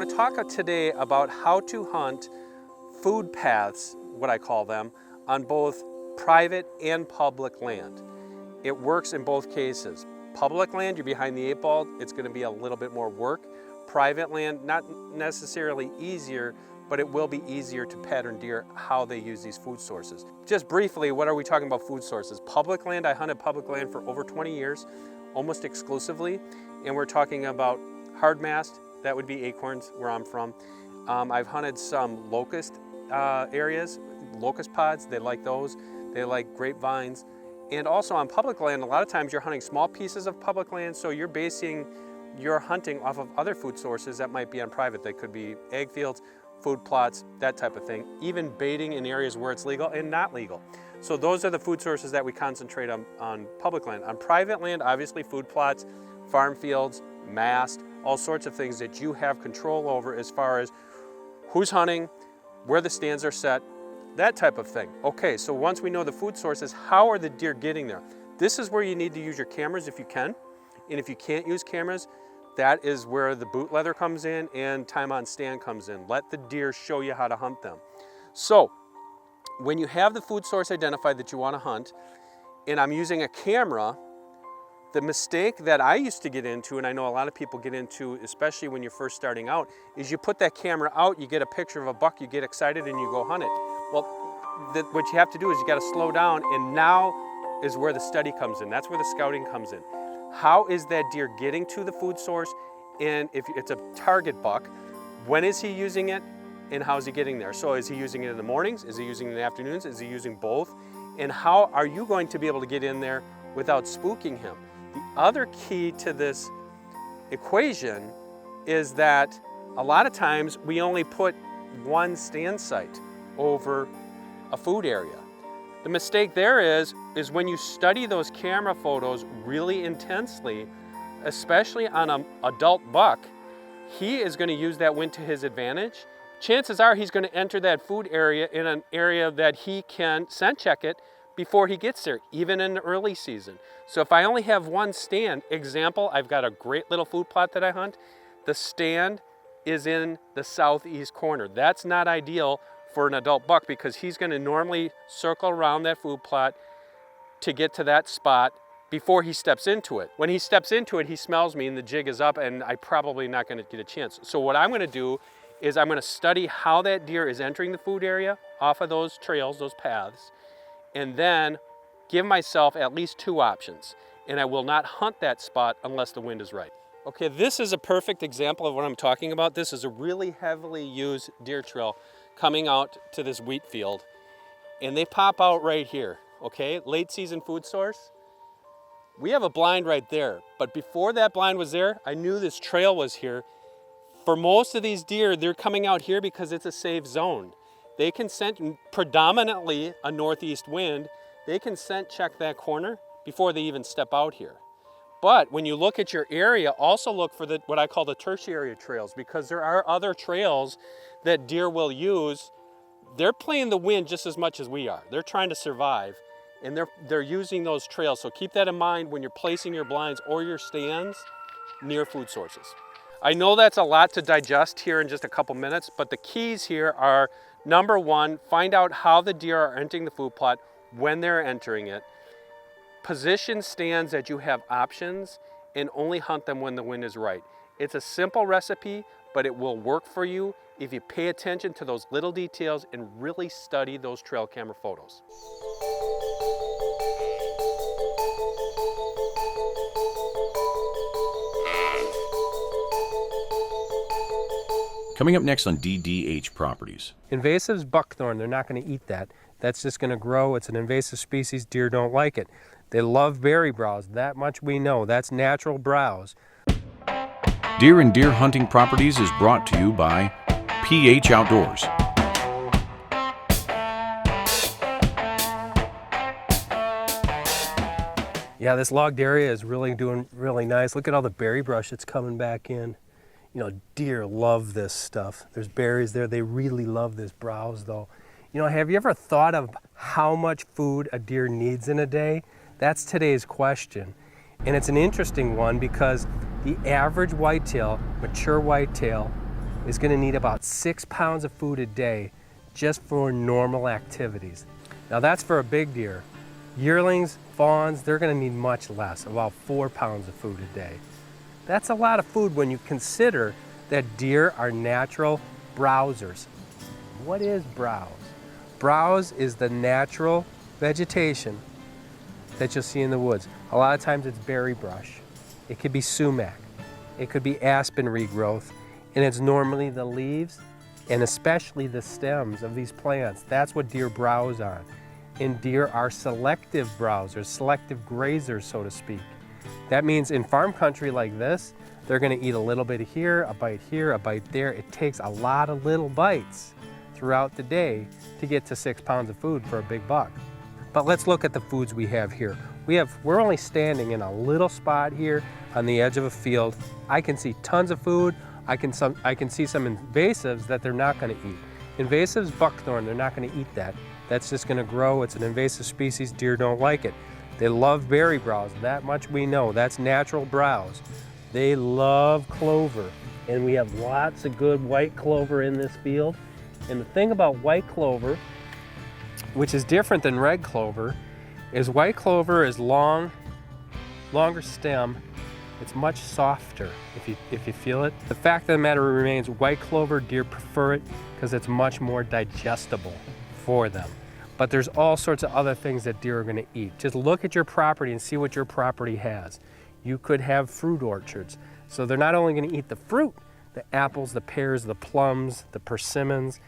to talk today about how to hunt food paths, what I call them, on both private and public land. It works in both cases. Public land, you're behind the eight ball, it's going to be a little bit more work. Private land, not necessarily easier, but it will be easier to pattern deer how they use these food sources. Just briefly, what are we talking about food sources? Public land, I hunted public land for over 20 years, almost exclusively, and we're talking about hard mast, that would be acorns where I'm from. I've hunted some locust areas, locust pods, they like those. They like grapevines. And also on public land, a lot of times you're hunting small pieces of public land, so you're basing your hunting off of other food sources that might be on private. They could be ag fields, food plots, that type of thing. Even baiting in areas where it's legal and not legal. So those are the food sources that we concentrate on public land. On private land, obviously food plots, farm fields, mast, all sorts of things that you have control over as far as who's hunting, where the stands are set, that type of thing. Okay, so once we know the food sources, how are the deer getting there? This is where you need to use your cameras if you can. And if you can't use cameras, that is where the boot leather comes in and time on stand comes in. Let the deer show you how to hunt them. So when you have the food source identified that you want to hunt, and I'm using a camera, the mistake that I used to get into, and I know a lot of people get into, especially when you're first starting out, is you put that camera out, you get a picture of a buck, you get excited and you go hunt it. Well, what you have to do is you got to slow down, and now is where the study comes in. That's where the scouting comes in. How is that deer getting to the food source? And if it's a target buck, when is he using it and how is he getting there? So is he using it in the mornings? Is he using it in the afternoons? Is he using both? And how are you going to be able to get in there without spooking him? The other key to this equation is that a lot of times we only put one stand site over a food area. The mistake there is when you study those camera photos really intensely, especially on an adult buck, he is going to use that wind to his advantage. Chances are he's going to enter that food area in an area that he can scent check it before he gets there, even in the early season. So if I only have one stand, example, I've got a great little food plot that I hunt. The stand is in the southeast corner. That's not ideal for an adult buck because he's going to normally circle around that food plot to get to that spot before he steps into it. When he steps into it, he smells me and the jig is up and I'm probably not going to get a chance. So what I'm going to do is I'm going to study how that deer is entering the food area off of those trails, those paths, and then give myself at least two options. And I will not hunt that spot unless the wind is right. Okay, this is a perfect example of what I'm talking about. This is a really heavily used deer trail coming out to this wheat field. And they pop out right here, okay? Late season food source. We have a blind right there, but before that blind was there, I knew this trail was here. For most of these deer, they're coming out here because it's a safe zone. They can scent predominantly a northeast wind. They can scent check that corner before they even step out here. But when you look at your area, also look for what I call the tertiary trails, because there are other trails that deer will use. They're playing the wind just as much as we are. They're trying to survive, and they're using those trails. So keep that in mind when you're placing your blinds or your stands near food sources. I know that's a lot to digest here in just a couple minutes, but the keys here are, number one, find out how the deer are entering the food plot, when they're entering it. Position stands that you have options and only hunt them when the wind is right. It's a simple recipe, but it will work for you if you pay attention to those little details and really study those trail camera photos. Coming up next on DDH Properties. Invasive's buckthorn, they're not going to eat that. That's just going to grow. It's an invasive species. Deer don't like it. They love berry browse. That much we know. That's natural browse. Deer and Deer Hunting Properties is brought to you by PH Outdoors. Yeah, this logged area is really doing really nice. Look at all the berry brush that's coming back in. You know, deer love this stuff. There's berries there. They really love this browse though. You know, have you ever thought of how much food a deer needs in a day? That's today's question. And it's an interesting one because the average whitetail, mature whitetail, is going to need about 6 pounds of food a day just for normal activities. Now that's for a big deer. Yearlings, fawns, they're going to need much less, about 4 pounds of food a day. That's a lot of food when you consider that deer are natural browsers. What is browse? Browse is the natural vegetation that you'll see in the woods. A lot of times it's berry brush. It could be sumac. It could be aspen regrowth. And it's normally the leaves and especially the stems of these plants. That's what deer browse on. And deer are selective browsers, selective grazers, so to speak. That means in farm country like this, they're gonna eat a little bit here, a bite there. It takes a lot of little bites throughout the day to get to 6 pounds of food for a big buck. But let's look at the foods we have here. We're only standing in a little spot here on the edge of a field. I can see tons of food. I can see some invasives that they're not gonna eat. Invasives, buckthorn, they're not gonna eat that. That's just gonna grow. It's an invasive species. Deer don't like it. They love berry browse. That much we know. That's natural browse. They love clover. And we have lots of good white clover in this field. And the thing about white clover, which is different than red clover, is white clover is longer stem. It's much softer if you feel it. The fact of the matter remains, white clover, deer prefer it because it's much more digestible for them. But there's all sorts of other things that deer are gonna eat. Just look at your property and see what your property has. You could have fruit orchards. So they're not only gonna eat the fruit, the apples, the pears, the plums, the persimmons,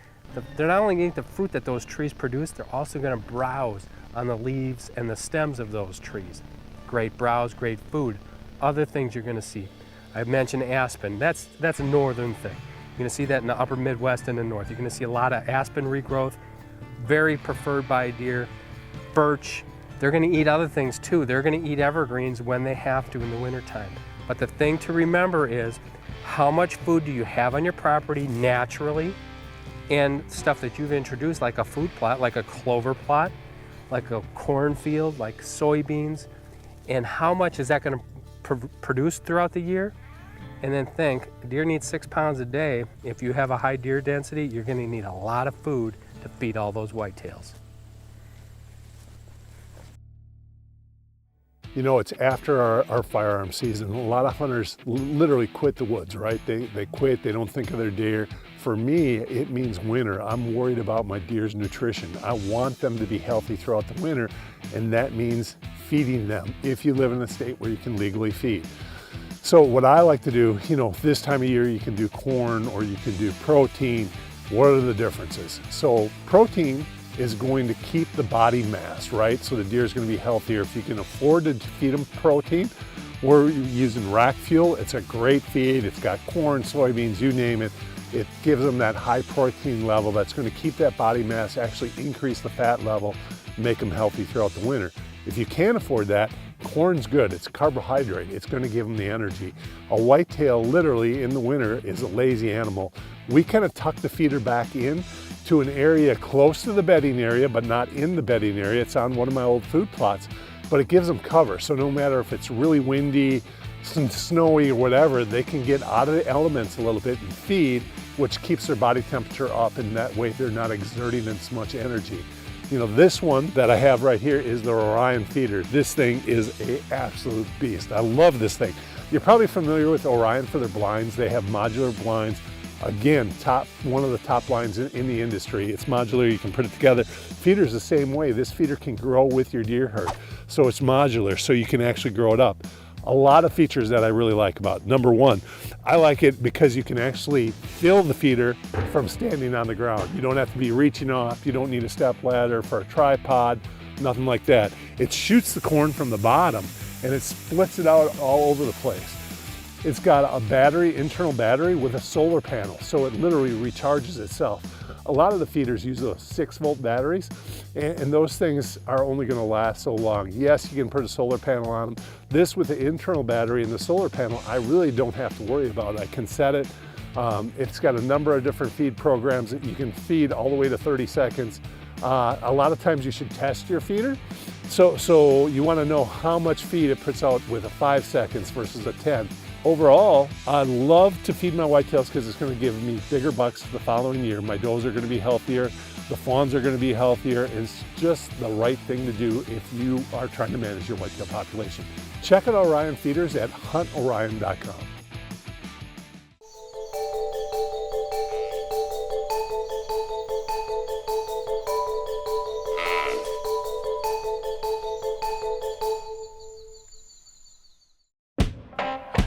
they're not only gonna eat the fruit that those trees produce, they're also gonna browse on the leaves and the stems of those trees. Great browse, great food. Other things you're gonna see. I mentioned aspen, that's a northern thing. You're gonna see that in the upper Midwest and the north. You're gonna see a lot of aspen regrowth, very preferred by deer. Birch, they're gonna eat other things too. They're gonna eat evergreens when they have to in the wintertime. But the thing to remember is, how much food do you have on your property naturally, and stuff that you've introduced, like a food plot, like a clover plot, like a cornfield, like soybeans, and how much is that gonna produce throughout the year? And then think, deer need 6 pounds a day. If you have a high deer density, you're gonna need a lot of food to feed all those whitetails. You know, it's after our firearm season. A lot of hunters literally quit the woods, right? They quit, they don't think of their deer. For me, it means winter. I'm worried about my deer's nutrition. I want them to be healthy throughout the winter, and that means feeding them if you live in a state where you can legally feed. So what I like to do, you know, this time of year you can do corn or you can do protein. What are the differences? So protein is going to keep the body mass, right? So the deer is going to be healthier. If you can afford to feed them protein, we're using rack fuel. It's a great feed. It's got corn, soybeans, you name it. It gives them that high protein level that's going to keep that body mass, actually increase the fat level, make them healthy throughout the winter. If you can't afford that, corn's good. It's a carbohydrate. It's going to give them the energy. A whitetail, literally in the winter, is a lazy animal. We kind of tuck the feeder back in to an area close to the bedding area, but not in the bedding area. It's on one of my old food plots, but it gives them cover. So no matter if it's really windy, snowy or whatever, they can get out of the elements a little bit and feed, which keeps their body temperature up, and that way they're not exerting as much energy. You know, this one that I have right here is the Orion feeder. This thing is an absolute beast. I love this thing. You're probably familiar with Orion for their blinds. They have modular blinds. Again, one of the top lines in the industry. It's modular, you can put it together. Feeder's the same way. This feeder can grow with your deer herd. So it's modular, so you can actually grow it up. A lot of features that I really like about it. Number one, I like it because you can actually fill the feeder from standing on the ground. You don't have to be reaching off. You don't need a step ladder for a tripod, nothing like that. It shoots the corn from the bottom and it splits it out all over the place. It's got a battery, internal battery with a solar panel, so it literally recharges itself. A lot of the feeders use those 6-volt batteries, and those things are only going to last so long. Yes, you can put a solar panel on them. This, with the internal battery and the solar panel, I really don't have to worry about. I can set it. It's got a number of different feed programs that you can feed all the way to 30 seconds. A lot of times you should test your feeder. So you want to know how much feed it puts out with a 5 seconds versus a 10. Overall, I love to feed my whitetails because it's going to give me bigger bucks the following year. My does are going to be healthier, the fawns are going to be healthier. It's just the right thing to do if you are trying to manage your whitetail population. Check out Orion feeders at huntorion.com.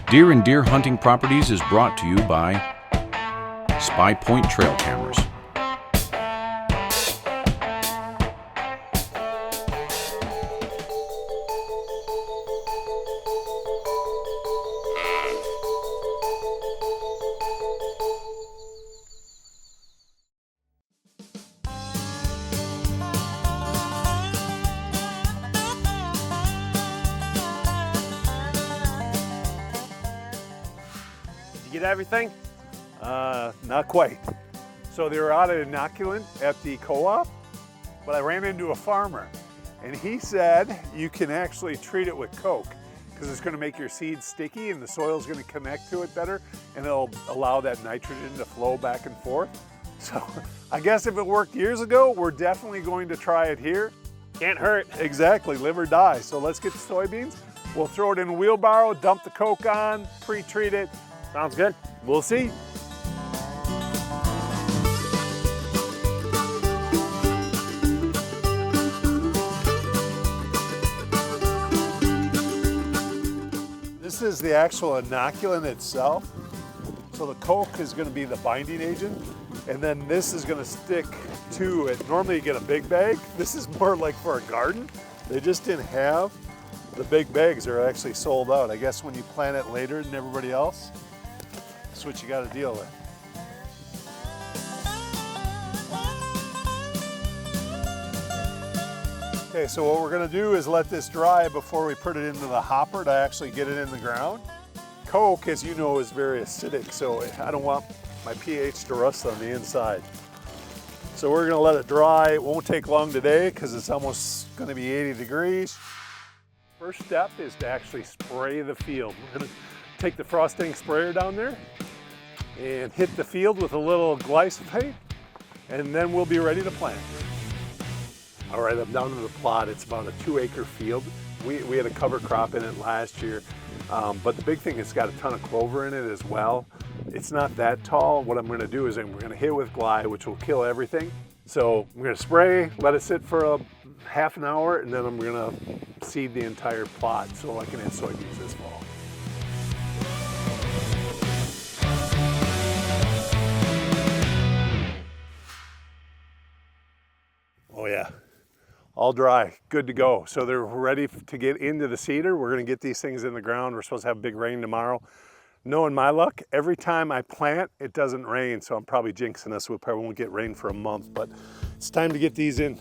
Deer and Deer Hunting Properties is brought to you by Spy Point Trail Cameras. Get everything? Not quite. So they were out at inoculant at the co-op, but I ran into a farmer and he said you can actually treat it with Coke because it's going to make your seeds sticky and the soil's going to connect to it better and it'll allow that nitrogen to flow back and forth. So I guess if it worked years ago, we're definitely going to try it here. Can't hurt. Exactly, live or die. So let's get the soybeans. We'll throw it in a wheelbarrow, dump the Coke on, pre-treat it. Sounds good. We'll see. This is the actual inoculant itself. So the Coke is going to be the binding agent, and then this is going to stick to it. Normally you get a big bag. This is more like for a garden. They just didn't have the big bags. Are actually sold out. I guess when you plant it later than everybody else, that's what you got to deal with. Okay, so what we're going to do is let this dry before we put it into the hopper to actually get it in the ground. Coke, as you know, is very acidic, so I don't want my pH to rust on the inside. So we're going to let it dry. It won't take long today because it's almost going to be 80 degrees. First step is to actually spray the field. We're going to take the frosting sprayer down there and hit the field with a little glyphosate, and then we'll be ready to plant. All right, I'm down to the plot. It's about a 2-acre field. We had a cover crop in it last year, but the big thing, it's got a ton of clover in it as well. It's not that tall. What I'm gonna do is we're gonna hit it with Glide, which will kill everything. So I'm gonna spray, let it sit for a half an hour, and then I'm gonna seed the entire plot so I can add soybeans this fall. Oh yeah, all dry, good to go. So they're ready to get into the seeder. We're gonna get these things in the ground. We're supposed to have big rain tomorrow. Knowing my luck, every time I plant, it doesn't rain. So I'm probably jinxing us. We probably won't get rain for a month, but it's time to get these in.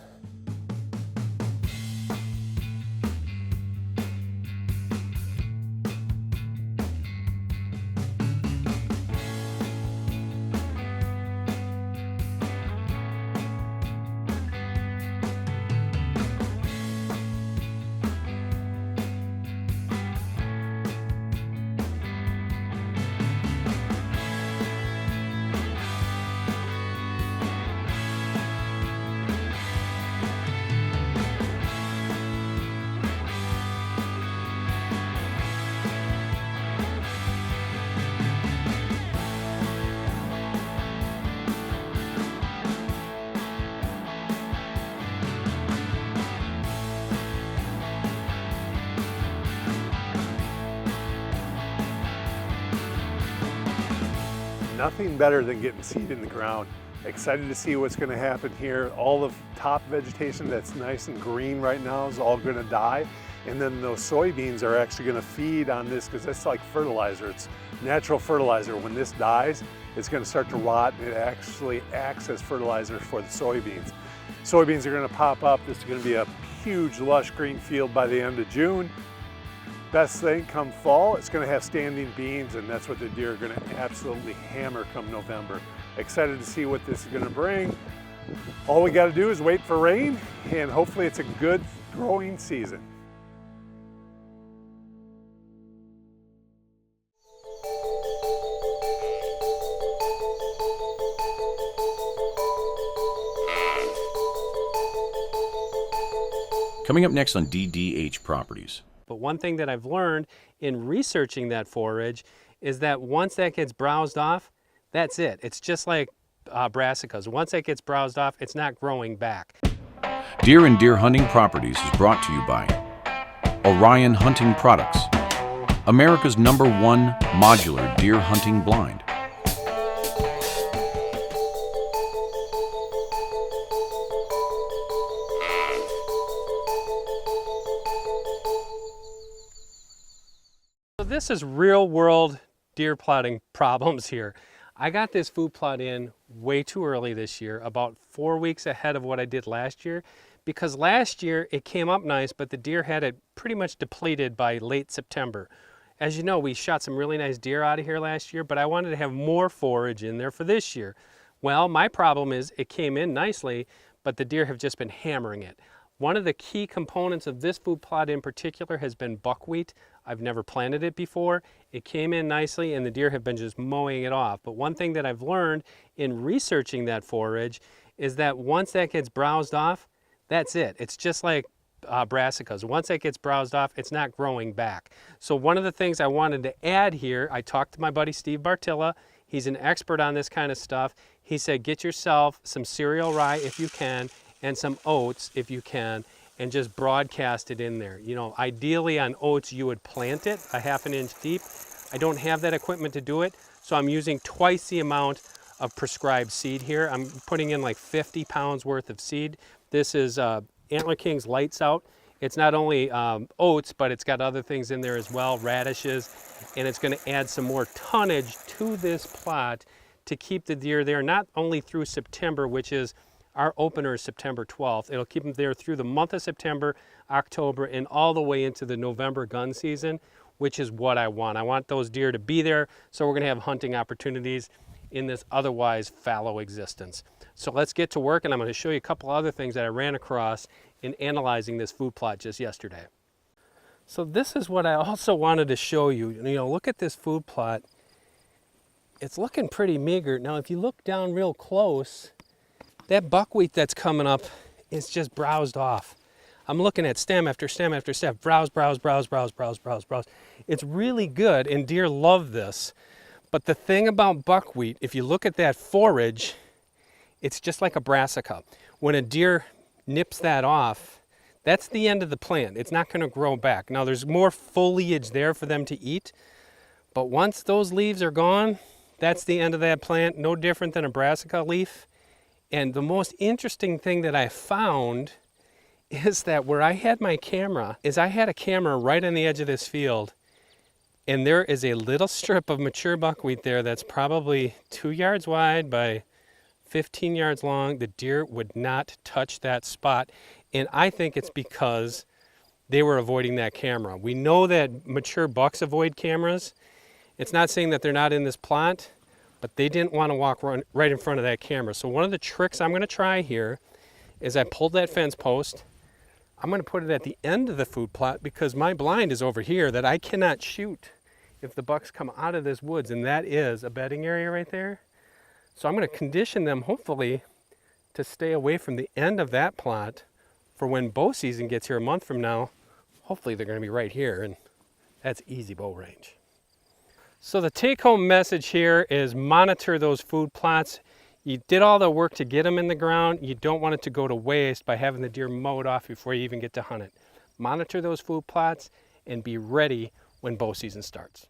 Nothing better than getting seed in the ground. Excited to see what's going to happen here. All the top vegetation that's nice and green right now is all going to die. And then those soybeans are actually going to feed on this because it's like fertilizer. It's natural fertilizer. When this dies, it's going to start to rot and it actually acts as fertilizer for the soybeans. Soybeans are going to pop up. This is going to be a huge lush green field by the end of June. Best thing come fall, it's going to have standing beans, and that's what the deer are going to absolutely hammer come November. Excited to see what this is going to bring. All we got to do is wait for rain, and hopefully it's a good growing season. Coming up next on DDH Properties. But one thing that I've learned in researching that forage is that once that gets browsed off, that's it. It's just like brassicas. Once that gets browsed off, it's not growing back. Deer and Deer Hunting Properties is brought to you by Orion Hunting Products, America's #1 modular deer hunting blind. So this is real world deer plotting problems here. I got this food plot in way too early this year, about 4 weeks ahead of what I did last year, because last year it came up nice, but the deer had it pretty much depleted by late September. As you know, we shot some really nice deer out of here last year, but I wanted to have more forage in there for this year. Well, my problem is it came in nicely, but the deer have just been hammering it. One of the key components of this food plot in particular has been buckwheat. I've never planted it before. It came in nicely and the deer have been just mowing it off. But one thing that I've learned in researching that forage is that once that gets browsed off, that's it. It's just like brassicas. Once that gets browsed off, it's not growing back. So one of the things I wanted to add here, I talked to my buddy Steve Bartilla. He's an expert on this kind of stuff. He said, get yourself some cereal rye if you can, and some oats if you can, and just broadcast it in there. You know, ideally on oats you would plant it a ½ inch deep. I don't have that equipment to do it, so I'm using twice the amount of prescribed seed here. I'm putting in like 50 pounds worth of seed. This is Antler King's Lights Out. It's not only oats, but it's got other things in there as well, radishes, and it's gonna add some more tonnage to this plot to keep the deer there, not only through September, which is our opener is September 12th. It'll keep them there through the month of September, October, and all the way into the November gun season, which is what I want. I want those deer to be there, so we're gonna have hunting opportunities in this otherwise fallow existence. So let's get to work, and I'm gonna show you a couple other things that I ran across in analyzing this food plot just yesterday. So this is what I also wanted to show you. You know, look at this food plot. It's looking pretty meager. Now, if you look down real close, that buckwheat that's coming up is just browsed off. I'm looking at stem after stem after stem, browse, browse, browse, browse, browse, browse, browse. It's really good, and deer love this. But the thing about buckwheat, if you look at that forage, it's just like a brassica. When a deer nips that off, that's the end of the plant. It's not gonna grow back. Now there's more foliage there for them to eat, but once those leaves are gone, that's the end of that plant, no different than a brassica leaf. And the most interesting thing that I found is that where I had my camera, is I had a camera right on the edge of this field, and there is a little strip of mature buckwheat there that's probably 2 yards wide by 15 yards long. The deer would not touch that spot, and I think it's because they were avoiding that camera. We know that mature bucks avoid cameras. It's not saying that they're not in this plot, but they didn't want to walk right in front of that camera. So one of the tricks I'm gonna try here is I pulled that fence post. I'm gonna put it at the end of the food plot because my blind is over here that I cannot shoot if the bucks come out of this woods, and that is a bedding area right there. So I'm gonna condition them, hopefully, to stay away from the end of that plot for when bow season gets here a month from now. Hopefully they're gonna be right here, and that's easy bow range. So the take-home message here is monitor those food plots. You did all the work to get them in the ground. You don't want it to go to waste by having the deer mowed off before you even get to hunt it. Monitor those food plots and be ready when bow season starts.